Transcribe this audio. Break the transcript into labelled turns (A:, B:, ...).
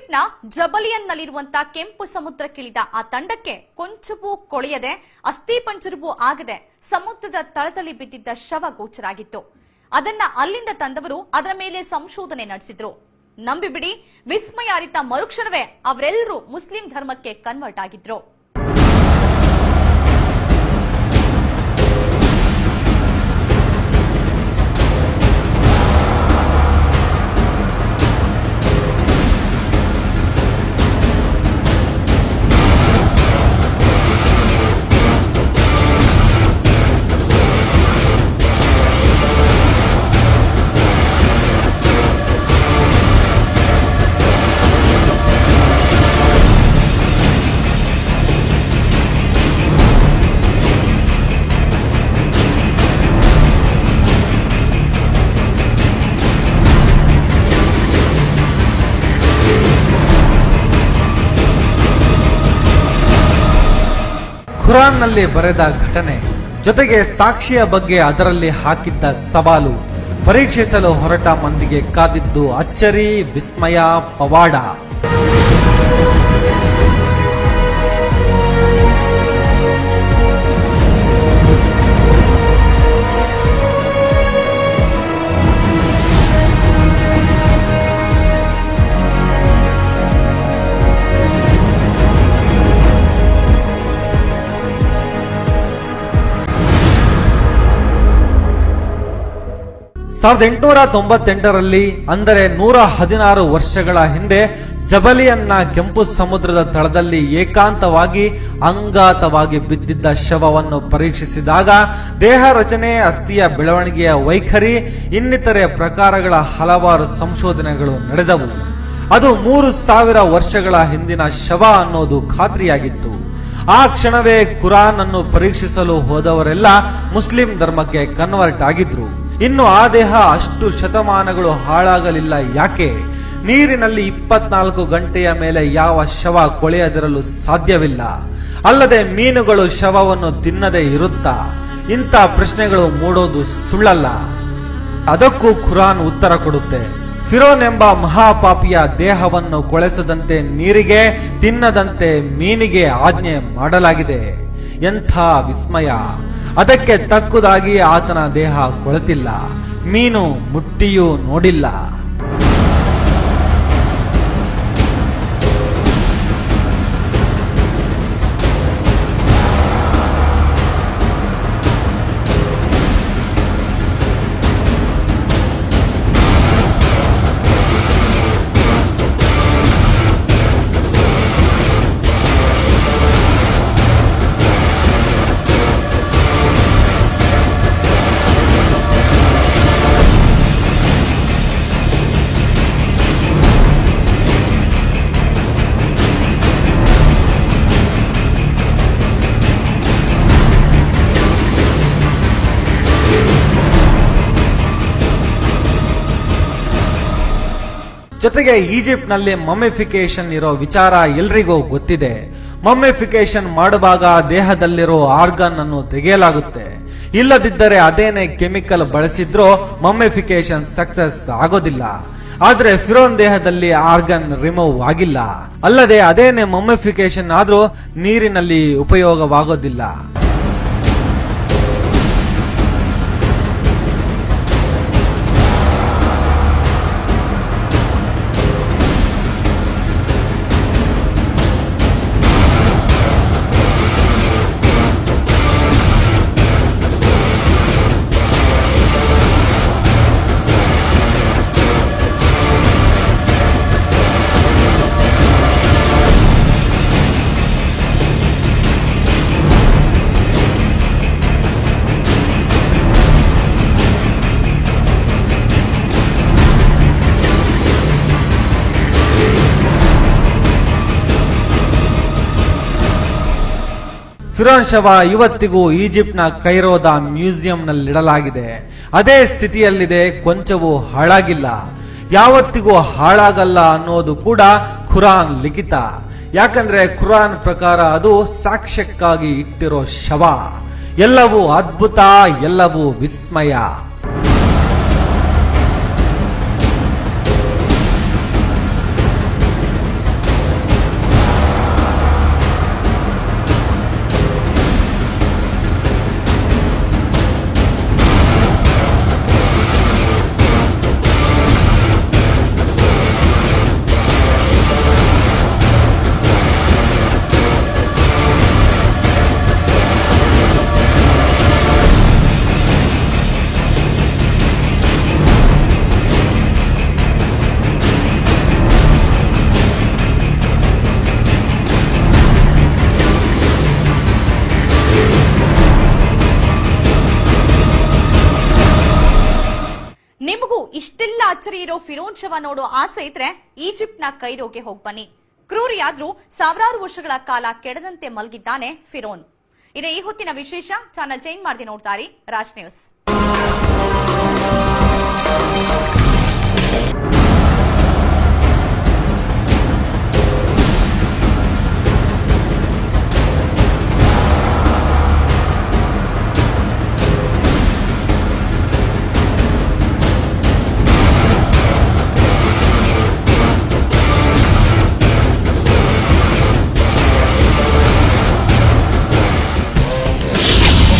A: ಈಜಿಪ್ಟ್ನ ಜಬಲಿಯನ್ನಲ್ಲಿರುವಂತಹ ಕೆಂಪು ಸಮುದ್ರಕ್ಕಿಳಿದ ಆ ತಂಡಕ್ಕೆ ಕೊಂಚವೂ ಕೊಳೆಯದೆ ಅಸ್ಥಿಪಂಜರವೂ ಆಗದೆ ಸಮುದ್ರದ ತಳದಲ್ಲಿ ಬಿದ್ದಿದ್ದ ಶವ ಗೋಚರಾಗಿತ್ತು. ಅದನ್ನ ಅಲ್ಲಿಂದ ತಂದವರು ಅದರ ಮೇಲೆ ಸಂಶೋಧನೆ ನಡೆಸಿದ್ರು. ನಂಬಿಬಿಡಿ, ವಿಸ್ಮಯ ಅರಿತ ಮರುಕ್ಷಣವೇ ಅವರೆಲ್ಲರೂ ಮುಸ್ಲಿಂ ಧರ್ಮಕ್ಕೆ ಕನ್ವರ್ಟ್ ಆಗಿದ್ರು.
B: ಖುರಾನ್ನಲ್ಲಿ ಬರೆದ ಘಟನೆ ಜೊತೆಗೆ ಸಾಕ್ಷಿಯ ಬಗ್ಗೆ ಅದರಲ್ಲಿ ಹಾಕಿದ್ದ ಸವಾಲು ಪರೀಕ್ಷಿಸಲು ಹೊರಟ ಮಂದಿಗೆ ಕಾದಿದ್ದು ಅಚ್ಚರಿ, ವಿಸ್ಮಯ, ಪವಾಡ. ಸಾವಿರದ 898ರಲ್ಲಿ ಅಂದರೆ 116 ವರ್ಷಗಳ ಹಿಂದೆ ಜಬಲಿಯನ್ನ ಕೆಂಪು ಸಮುದ್ರದ ತಳದಲ್ಲಿ ಏಕಾಂತವಾಗಿ ಅಂಗಾತವಾಗಿ ಬಿದ್ದಿದ್ದ ಶವವನ್ನು ಪರೀಕ್ಷಿಸಿದಾಗ ದೇಹ ರಚನೆ, ಅಸ್ಥಿಯ ಬೆಳವಣಿಗೆಯ ವೈಖರಿ ಇನ್ನಿತರೆ ಪ್ರಕಾರಗಳ ಹಲವಾರು ಸಂಶೋಧನೆಗಳು ನಡೆದವು. ಅದು 3000 ವರ್ಷಗಳ ಹಿಂದಿನ ಶವ ಅನ್ನೋದು ಖಾತ್ರಿಯಾಗಿತ್ತು. ಆ ಕ್ಷಣವೇ ಕುರಾನ್ ಅನ್ನು ಪರೀಕ್ಷಿಸಲು ಹೋದವರೆಲ್ಲ ಮುಸ್ಲಿಂ ಧರ್ಮಕ್ಕೆ ಕನ್ವರ್ಟ್ ಆಗಿದ್ರು. ಇನ್ನು ಆ ದೇಹ ಅಷ್ಟು ಶತಮಾನಗಳು ಹಾಳಾಗಲಿಲ್ಲ ಯಾಕೆ? ನೀರಿನಲ್ಲಿ 24 ಗಂಟೆಯ ಮೇಲೆ ಯಾವ ಶವ ಕೊಳೆಯದಿರಲು ಸಾಧ್ಯವಿಲ್ಲ. ಅಲ್ಲದೆ ಮೀನುಗಳು ಶವವನ್ನು ತಿನ್ನದೇ ಇರುತ್ತಾ? ಇಂಥ ಪ್ರಶ್ನೆಗಳು ಮೂಡೋದು ಸುಳ್ಳಲ್ಲ. ಅದಕ್ಕೂ ಖುರಾನ್ ಉತ್ತರ ಕೊಡುತ್ತೆ. ಫಿರೋನ್ ಎಂಬ ಮಹಾಪಾಪಿಯ ದೇಹವನ್ನು ಕೊಳೆಸದಂತೆ ನೀರಿಗೆ, ತಿನ್ನದಂತೆ ಮೀನಿಗೆ ಆಜ್ಞೆ ಮಾಡಲಾಗಿದೆ. ಎಂಥ ವಿಸ್ಮಯ! ಅದಕ್ಕೆ ತಕ್ಕುದಾಗಿ ಆತನ ದೇಹ ಕೊಳೆತಿಲ್ಲ, ಮೀನು ಮುಟ್ಟಿಯೂ ನೋಡಿಲ್ಲ. ಜೊತೆಗೆ ಈಜಿಪ್ಟ್ ನಲ್ಲಿ ಮಮ್ಮಿಫಿಕೇಶನ್ ಇರೋ ವಿಚಾರ ಎಲ್ರಿಗೂ ಗೊತ್ತಿದೆ. ಮಮ್ಮಿಫಿಕೇಶನ್ ಮಾಡುವಾಗ ದೇಹದಲ್ಲಿರೋ ಆರ್ಗನ್ ಅನ್ನು ತೆಗೆಯಲಾಗುತ್ತೆ. ಇಲ್ಲದಿದ್ದರೆ ಅದೇನೇ ಕೆಮಿಕಲ್ ಬಳಸಿದ್ರೂ ಮಮ್ಮಿಫಿಕೇಶನ್ ಸಕ್ಸಸ್ ಆಗೋದಿಲ್ಲ. ಆದ್ರೆ ಫಿರೋನ್ ದೇಹದಲ್ಲಿ ಆರ್ಗನ್ ರಿಮೂವ್ ಆಗಿಲ್ಲ. ಅಲ್ಲದೆ ಅದೇನೇ ಮಮ್ಮಿಫಿಕೇಶನ್ ಆದ್ರೂ ನೀರಿನಲ್ಲಿ ಉಪಯೋಗವಾಗೋದಿಲ್ಲ. ಫಿರೋನ್ ಶವ ಇವತ್ತಿಗೂ ಈಜಿಪ್ಟ್ನ ಕೈರೋದ ಮ್ಯೂಸಿಯಂನಲ್ಲಿಡಲಾಗಿದೆ. ಅದೇ ಸ್ಥಿತಿಯಲ್ಲಿದೆ, ಕೊಂಚವೂ ಹಾಳಾಗಿಲ್ಲ, ಯಾವತ್ತಿಗೂ ಹಾಳಾಗಲ್ಲ ಅನ್ನೋದು ಕೂಡ ಖುರಾನ್ ಲಿಖಿತ. ಯಾಕಂದ್ರೆ ಖುರಾನ್ ಪ್ರಕಾರ ಅದು ಸಾಕ್ಷ್ಯಕ್ಕಾಗಿ ಇಟ್ಟಿರೋ ಶವ. ಎಲ್ಲವೂ ಅದ್ಭುತ, ಎಲ್ಲವೂ ವಿಸ್ಮಯ.
A: ಇಷ್ಟೆಲ್ಲ ಅಚ್ಚರಿ ಇರೋ ಫಿರೋನ್ ಶವ ನೋಡೋ ಆಸೆ ಇದ್ರೆ ಈಜಿಪ್ಟ್ನ ಕೈರೋಗೆ ಹೋಗ್ಬನ್ನಿ. ಕ್ರೂರಿಯಾದ್ರೂ ಸಾವಿರಾರು ವರ್ಷಗಳ ಕಾಲ ಕೆಡದಂತೆ ಮಲಗಿದ್ದಾನೆ ಫಿರೋನ್. ಇದೇ ಈ ಹೊತ್ತಿನ ವಿಶೇಷ. ಚಾನಲ್ ಚೇಂಜ್ ಮಾಡದೆ ನೋಡ್ತಾರಿ ರಾಜ್ ನ್ಯೂಸ್.